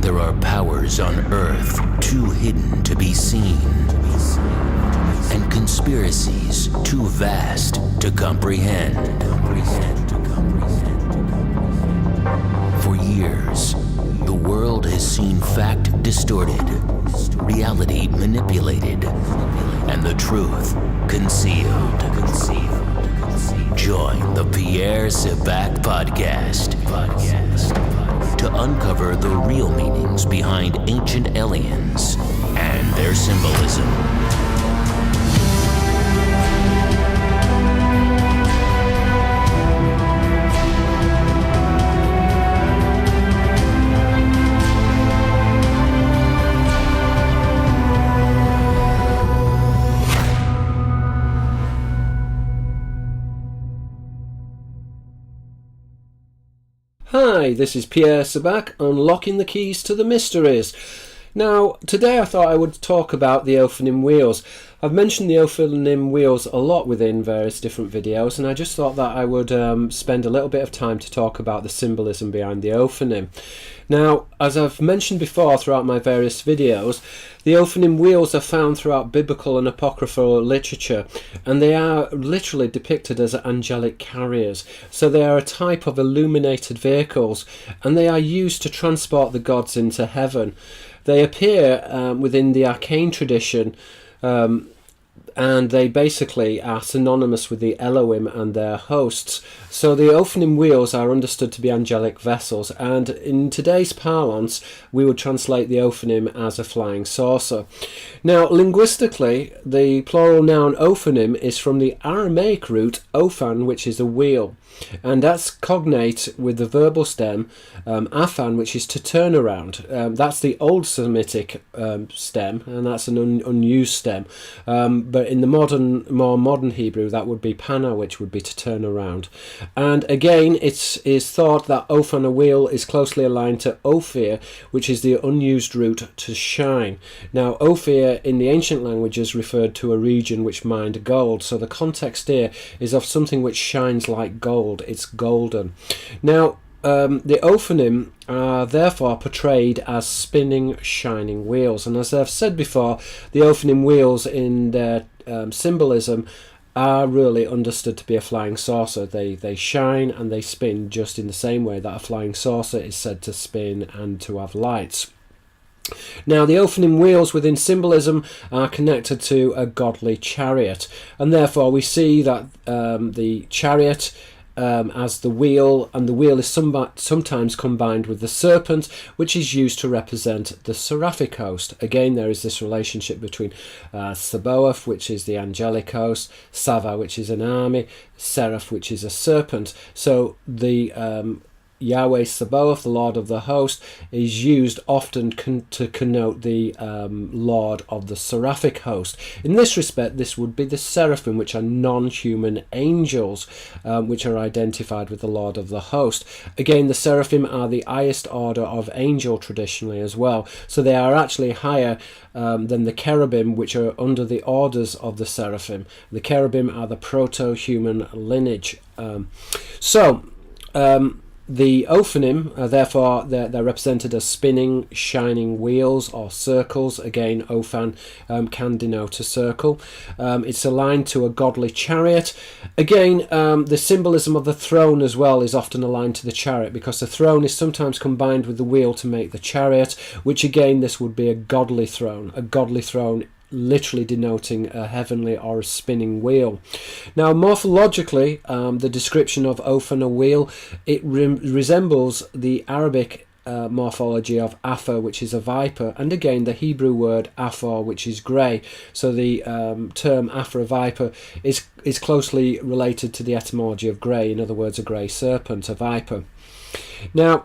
There are powers on Earth too hidden to be seen, and conspiracies too vast to comprehend. For years, the world has seen fact distorted, reality manipulated, and the truth concealed. Join the Pierre Sivak Podcast to uncover the real meanings behind ancient aliens and their symbolism. Hi, this is Pierre Sivak, unlocking the keys to the mysteries. Now, today I thought I would talk about the Ophanim wheels. I've mentioned the Ophanim wheels a lot within various different videos, and I just thought that I would spend a little bit of time to talk about the symbolism behind the Ophanim. Now, as I've mentioned before throughout my various videos, the Ophanim wheels are found throughout biblical and apocryphal literature, and they are literally depicted as angelic carriers. So they are a type of illuminated vehicles, and they are used to transport the gods into heaven. They appear within the arcane tradition, and they basically are synonymous with the Elohim and their hosts. So the Ophanim wheels are understood to be angelic vessels, and in today's parlance we would translate the Ophanim as a flying saucer. Now, linguistically, the plural noun Ophanim is from the Aramaic root ophan, which is a wheel, and that's cognate with the verbal stem aphan, which is to turn around. That's the old Semitic stem, and that's an unused stem, but in the more modern Hebrew that would be pana, which would be to turn around. And again, it is thought that ophan, a wheel, is closely aligned to ophir, which is the unused root to shine. Now, ophir in the ancient languages referred to a region which mined gold, so the context here is of something which shines like gold. It's golden. Now, the Ophanim are therefore portrayed as spinning, shining wheels, and as I've said before, the Ophanim wheels in their symbolism are really understood to be a flying saucer. They shine and they spin just in the same way that a flying saucer is said to spin and to have lights. Now, the Ophanim wheels within symbolism are connected to a godly chariot, and therefore we see that the chariot as the wheel, and the wheel is sometimes combined with the serpent, which is used to represent the seraphic host. Again, there is this relationship between Sabaoth, which is the angelic host, Sava, which is an army, Seraph, which is a serpent. So the Yahweh Sabaoth, the Lord of the host, is used often to connote the Lord of the seraphic host. In this respect, this would be the seraphim, which are non-human angels, which are identified with the Lord of the host. Again, the seraphim are the highest order of angel traditionally as well, so they are actually higher than the cherubim, which are under the orders of the seraphim. The cherubim are the proto-human lineage. The Ophanim, therefore, they're represented as spinning, shining wheels or circles. Again, Ophan can denote a circle. It's aligned to a godly chariot. Again, the symbolism of the throne as well is often aligned to the chariot, because the throne is sometimes combined with the wheel to make the chariot, which again, this would be a godly throne. A godly throne literally denoting a heavenly or a spinning wheel. Now, morphologically, the description of Ophan, a wheel, it resembles the Arabic morphology of Aphor, which is a viper, and again the Hebrew word Aphor, which is grey. So the term Aphor, a viper, is closely related to the etymology of grey, in other words, a grey serpent, a viper. Now,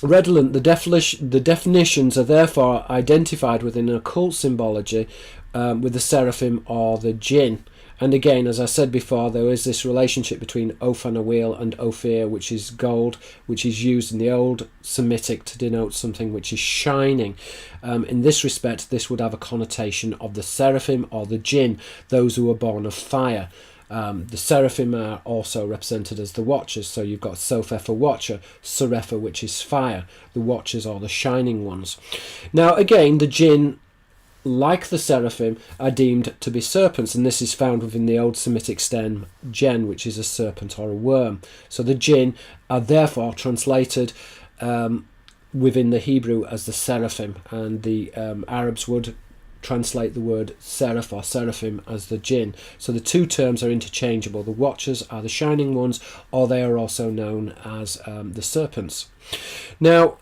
redolent, the definitions are therefore identified within occult symbology with the seraphim or the jinn. And again, as I said before, there is this relationship between Ophan, a wheel, and Ophir, which is gold, which is used in the old Semitic to denote something which is shining. In this respect, this would have a connotation of the seraphim or the jinn, those who are born of fire. The seraphim are also represented as the watchers, so you've got Sophia for watcher, Serapha, which is fire. The watchers are the shining ones. Now again, the jinn, like the seraphim, are deemed to be serpents, and this is found within the Old Semitic stem gen, which is a serpent or a worm. So the jinn are therefore translated within the Hebrew as the seraphim, and the Arabs would translate the word seraph or seraphim as the jinn. So the two terms are interchangeable. The watchers are the shining ones, or they are also known as the serpents. Now,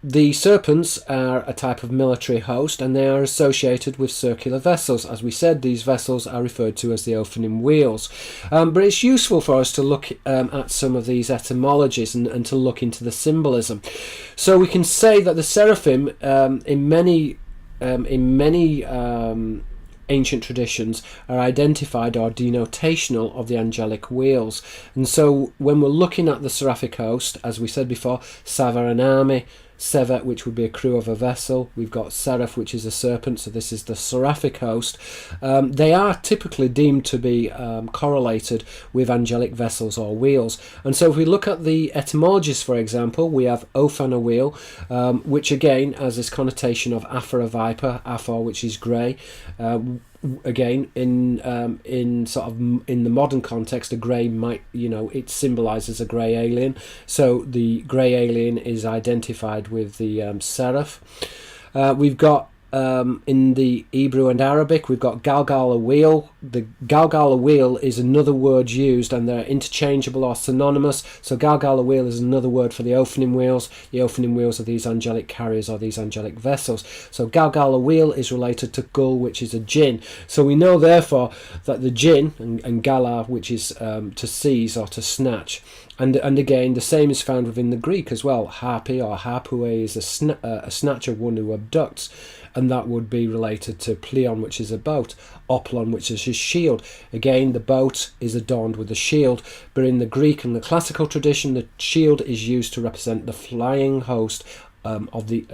the serpents are a type of military host, and they are associated with circular vessels. As we said, these vessels are referred to as the Ophanim wheels. But it's useful for us to look at some of these etymologies and to look into the symbolism. So we can say that the seraphim, in many ancient traditions, are identified or denotational of the angelic wheels. And so when we're looking at the seraphic host, as we said before, Sava, an army; Seva, which would be a crew of a vessel; we've got Seraph, which is a serpent, so this is the seraphic host. They are typically deemed to be correlated with angelic vessels or wheels. And so if we look at the etymologies, for example, we have Ophan, a wheel, which again has this connotation of Aphor, a viper; Aphor, which is grey. Again, in the modern context, a grey might, it symbolises a grey alien. So the grey alien is identified with the seraph. We've got in the Hebrew and Arabic, we've got Galgal, a wheel. The Galgal, a wheel is another word used, and they're interchangeable or synonymous. So Galgal, a wheel is another word for the Ophanim wheels. The Ophanim wheels are these angelic carriers or these angelic vessels. So Galgal, a wheel is related to Gul, which is a jinn. So we know therefore that the jinn, and Galar, which is to seize or to snatch. And again, the same is found within the Greek as well. Harpi or harpue is a snatcher, one who abducts, and that would be related to Pleon, which is a boat; Oplon, which is his shield. Again, the boat is adorned with a shield, but in the Greek and the classical tradition, the shield is used to represent the flying host of the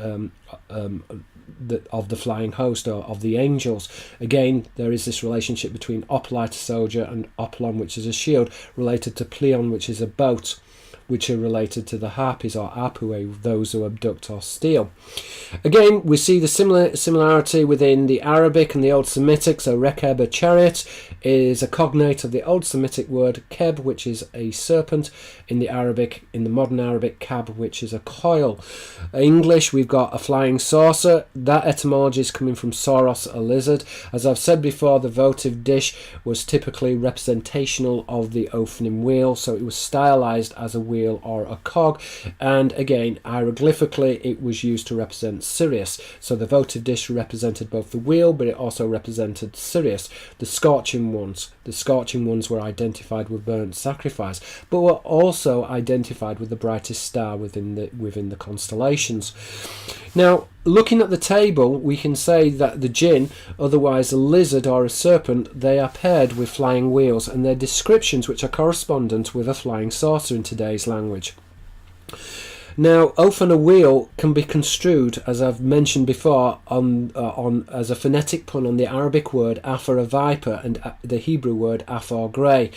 flying host, or of the angels. Again, there is this relationship between Oplite, soldier, and Oplon, which is a shield, related to Pleon, which is a boat, which are related to the harpies or arpue, those who abduct or steal. Again, we see the similarity within the Arabic and the Old Semitic. So Rekeb, a chariot, is a cognate of the Old Semitic word keb, which is a serpent. In the modern Arabic, kab, which is a coil. English, we've got a flying saucer. That etymology is coming from sauros, a lizard. As I've said before, the votive dish was typically representational of the Ophanim wheel, so it was stylized as a wheel or a cog, and again, hieroglyphically, it was used to represent Sirius. So the votive dish represented both the wheel, but it also represented Sirius. The scorching ones were identified with burnt sacrifice, but were also identified with the brightest star within the constellations. Now, looking at the table, we can say that the jinn, otherwise a lizard or a serpent, they are paired with flying wheels, and their descriptions which are correspondent with a flying saucer in today's language. Now, Ophan, a wheel, can be construed, as I've mentioned before, on as a phonetic pun on the Arabic word Aphor, a viper, and the Hebrew word Aphor, grey.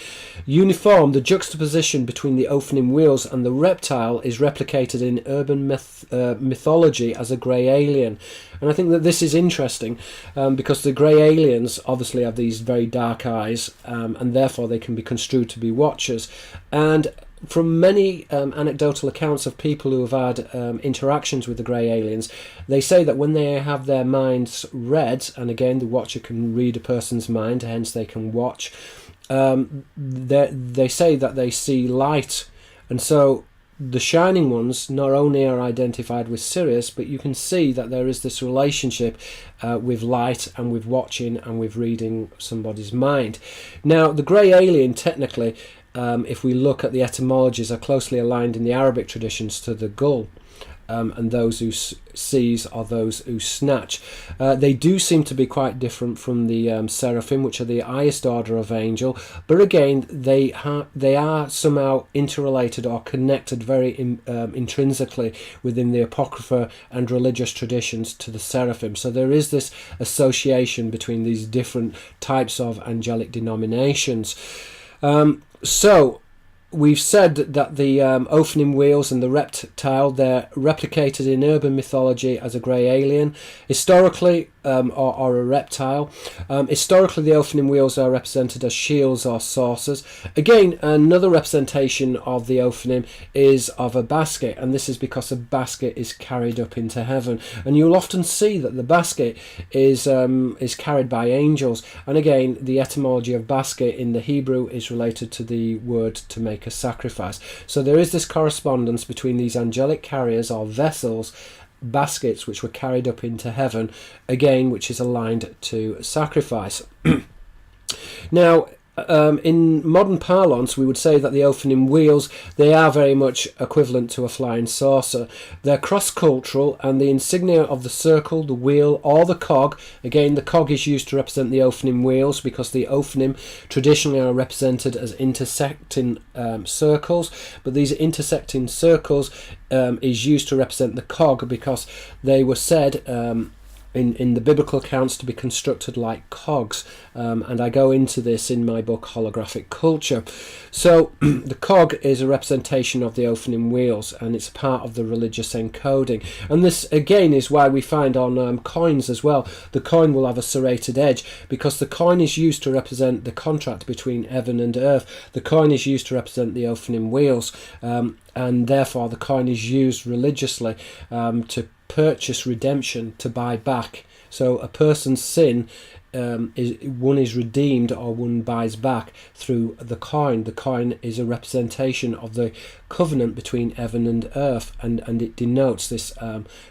Uniform, the juxtaposition between the Ophanim wheels and the reptile is replicated in urban mythology as a grey alien. And I think that this is interesting because the grey aliens obviously have these very dark eyes, and therefore they can be construed to be watchers. And from many anecdotal accounts of people who have had interactions with the grey aliens, they say that when they have their minds read, and again the watcher can read a person's mind, hence they can watch, they say that they see light. And so the shining ones not only are identified with Sirius, but you can see that there is this relationship with light and with watching and with reading somebody's mind. Now, the grey alien, technically, if we look at the etymologies, are closely aligned in the Arabic traditions to the gull. and those who seize are those who snatch. They do seem to be quite different from the seraphim, which are the highest order of angel, but again they are somehow interrelated or connected very intrinsically within the apocrypha and religious traditions to the seraphim. So there is this association between these different types of angelic denominations. So we've said that the Ophanim wheels and the reptile, they're replicated in urban mythology as a grey alien, historically, or a reptile. Historically, the Ophanim wheels are represented as shields or saucers. Again, another representation of the Ophanim is of a basket, and this is because a basket is carried up into heaven. And you'll often see that the basket is carried by angels. And again, the etymology of basket in the Hebrew is related to the word to make a sacrifice. So there is this correspondence between these angelic carriers or vessels, baskets, which were carried up into heaven, again, which is aligned to sacrifice. Now, in modern parlance, we would say that the Ophanim wheels, they are very much equivalent to a flying saucer. They're cross-cultural, and the insignia of the circle, the wheel, or the cog, again, the cog is used to represent the Ophanim wheels because the Ophanim traditionally are represented as intersecting circles, but these intersecting circles is used to represent the cog because they were said in the biblical accounts to be constructed like cogs, and I go into this in my book Holographic Culture. So the cog is a representation of the Ophanim wheels, and it's part of the religious encoding, and this again is why we find on coins as well, the coin will have a serrated edge because the coin is used to represent the contract between heaven and earth. The coin is used to represent the Ophanim wheels, and therefore the coin is used religiously to purchase redemption, to buy back. So a person's sin is redeemed or one buys back through the coin. The coin is a representation of the covenant between heaven and earth, and it denotes this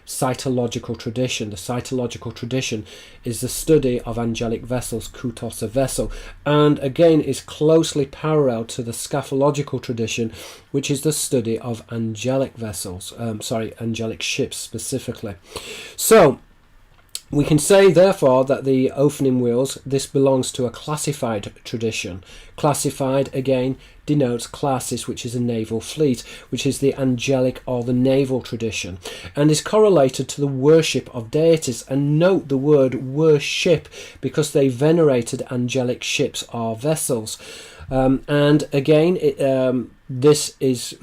cytological tradition. The cytological tradition is the study of angelic vessels, kutos, a vessel, and again is closely parallel to the scaphological tradition, which is the study of angelic vessels, angelic ships specifically. So we can say, therefore, that the Ophanim wheels, this belongs to a classified tradition. Classified, again, denotes classis, which is a naval fleet, which is the angelic or the naval tradition, and is correlated to the worship of deities. And note the word worship, because they venerated angelic ships or vessels. And again, this is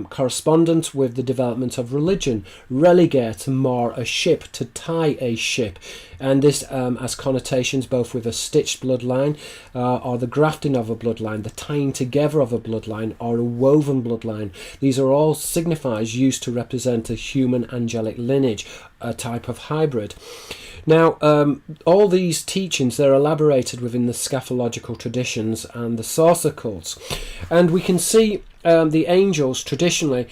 correspondent with the development of religion. Religare, to moor a ship, to tie a ship. And this has connotations both with a stitched bloodline or the grafting of a bloodline, the tying together of a bloodline or a woven bloodline. These are all signifiers used to represent a human angelic lineage, a type of hybrid. Now, all these teachings, they're elaborated within the scaphological traditions and the saucer cults. And we can see the angels traditionally,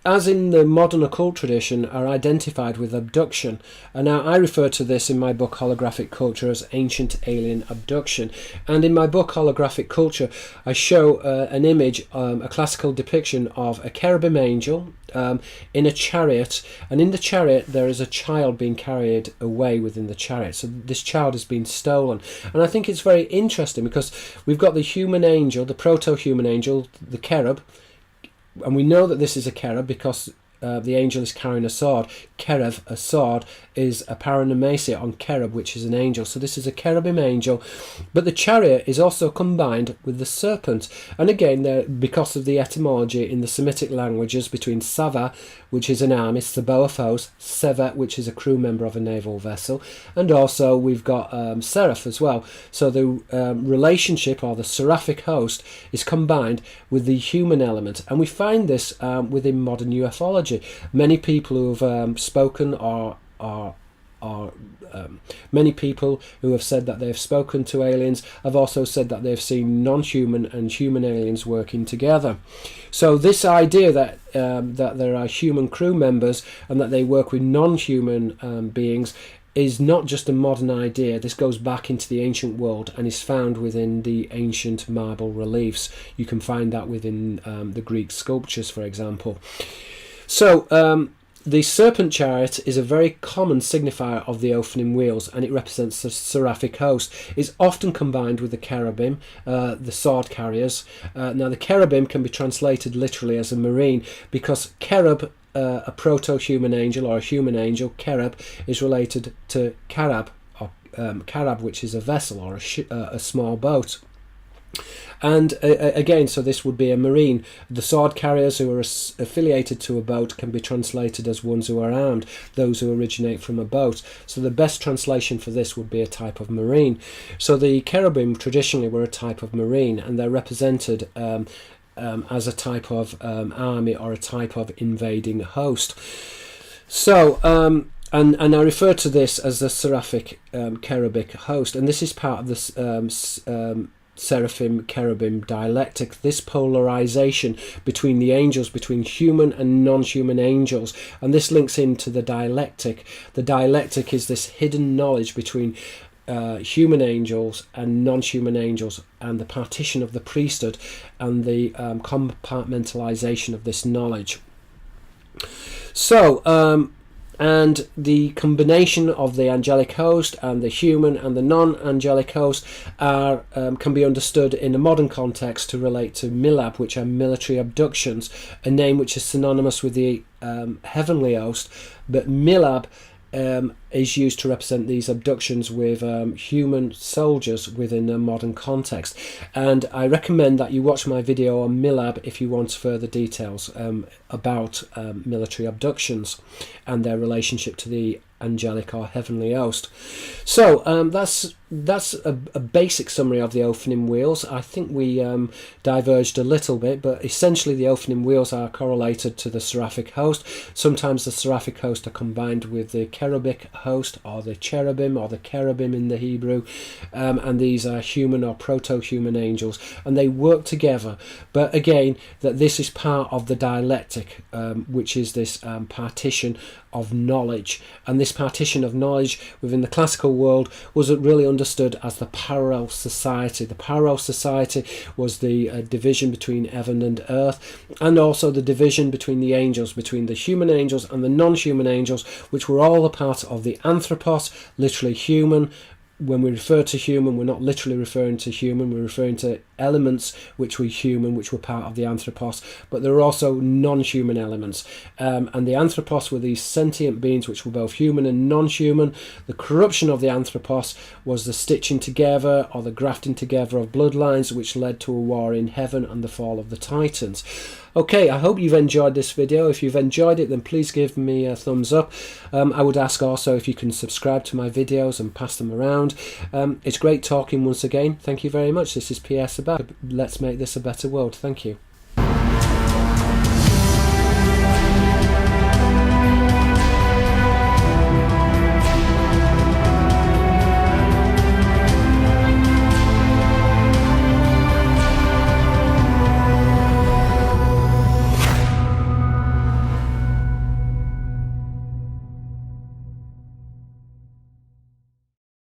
as in the modern occult tradition, are identified with abduction. And now I refer to this in my book Holographic Culture as ancient alien abduction. And in my book Holographic Culture, I show an image, a classical depiction of a cherubim angel in a chariot, and in the chariot there is a child being carried away within the chariot. So this child has been stolen, and I think it's very interesting because we've got the human angel, the proto-human angel, the cherub, and we know that this is a cherub because the angel is carrying a sword. Cherub, a sword, is a paranomasia on cherub, which is an angel. So this is a cherubim angel, but the chariot is also combined with the serpent. And again, because of the etymology in the Semitic languages between Sava, which is an army, Sabaothos, Seva, which is a crew member of a naval vessel, and also we've got Seraph as well. So the relationship, or the seraphic host, is combined with the human element, and we find this within modern ufology. Many people who have spoken many people who have said that they have spoken to aliens have also said that they've seen non-human and human aliens working together. So this idea that that there are human crew members and that they work with non-human beings is not just a modern idea. This goes back into the ancient world and is found within the ancient marble reliefs. You can find that within the Greek sculptures, for example. So the Serpent Chariot is a very common signifier of the Ophanim wheels, and it represents the seraphic host. It's often combined with the cherubim, the sword carriers. Now the cherubim can be translated literally as a marine, because cherub, a proto-human angel or a human angel, cherub, is related to carab, or carab, which is a vessel or a small boat. And again, so this would be a marine. The sword carriers who are affiliated to a boat can be translated as ones who are armed, those who originate from a boat. So the best translation for this would be a type of marine. So the cherubim traditionally were a type of marine, and they're represented as a type of army or a type of invading host. So and I refer to this as the seraphic cherubic host, and this is part of the seraphim cherubim dialectic, this polarization between the angels, between human and non-human angels, and this links into the dialectic. The dialectic is this hidden knowledge between human angels and non-human angels, and the partition of the priesthood and the compartmentalization of this knowledge. So and the combination of the angelic host and the human and the non-angelic host are can be understood in a modern context to relate to milab, which are military abductions, a name which is synonymous with the heavenly host, but milab is used to represent these abductions with human soldiers within a modern context. And I recommend that you watch my video on milab if you want further details about military abductions and their relationship to the angelic or heavenly host. So that's a basic summary of the Ophanim wheels. I think we diverged a little bit, but essentially the Ophanim wheels are correlated to the seraphic host. Sometimes the seraphic host are combined with the cherubic host, or the cherubim, or the cherubim in the Hebrew, and these are human or proto-human angels, and they work together. But again, that this is part of the dialectic, which is this partition of knowledge, and this partition of knowledge within the classical world was really understood as the parallel society. The parallel society was the division between heaven and earth, and also the division between the angels, between the human angels and the non-human angels, which were all a part of the anthropos, literally human. When we refer to human, we're not literally referring to human, we're referring to elements which were human, which were part of the anthropos, but there are also non-human elements. And the anthropos were these sentient beings which were both human and non-human. The corruption of the anthropos was the stitching together or the grafting together of bloodlines, which led to a war in heaven and the fall of the Titans. Okay, I hope you've enjoyed this video. If you've enjoyed it, then please give me a thumbs up. I would ask also if you can subscribe to my videos and pass them around. It's great talking once again. Thank you very much. This is PS About. Let's make this a better world. Thank you.